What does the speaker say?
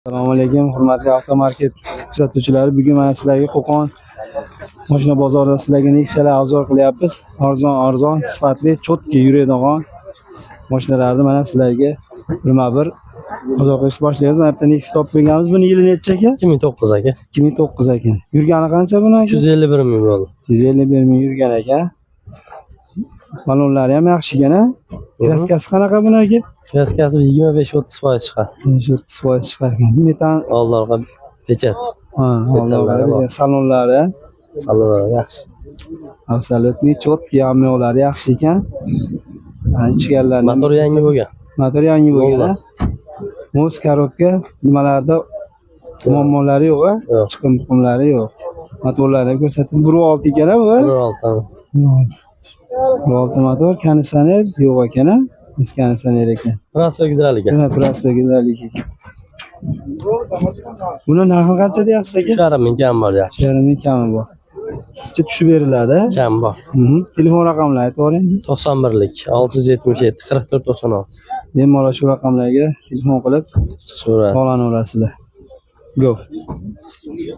Assalomu alaykum, hurmatli avtomarket kuzatuvchilari. Bugun mana sizlarga Qo'qon mashina bozorida sizlarga Nexia'lar obzor qilyapmiz. Arzon, sifatli, cho'tki yuradigan mashinalarni mana sizlarga birma-bir bozor qilishni boshlaymiz. Mana bitta Nexia topib kelganmiz. Buni yili necha aka? 2009 aka. 2009 ekan. Yurgani qancha buni aka? 151 ming bo'ldi. 151 ming yurgan ekan. Balonlari ham yaxshi ekan. Kraskasi qanaqa buni aka? Kraskasi 25-30% chiqadi. 30% chiqar ekan. Metan Oldinga pechat. ha, oldinlari salonlari Yaxshi. Absolutni cho'tki hamyoqlari yaxshi ekan. Ichkarilarni Motor yangi bo'lgan. Motor yangi bo'lgan. Mos korobka nimalarda muammolari yo'q, chiqim-chiqimlari yo'q. Motorlarni ko'rsatib 1.6 ekan bu. 1.6 motor, konditsioner yo'q ekan. Konditsioner ekan. Prosto gidrolik. Prosto gidrolik ekan. Buni narxi qancha deyapsiz aka? 3,5 ming kam bor yaxshi. 3,5 ming kami bor. Qancha tushib beriladi? Kam bor. Telefon raqamlarini aytib o'ring. 91lik 677 44 96. Bemalol shu raqamlarga telefon qilib So'ra. bog'lanaverasizlar. Go.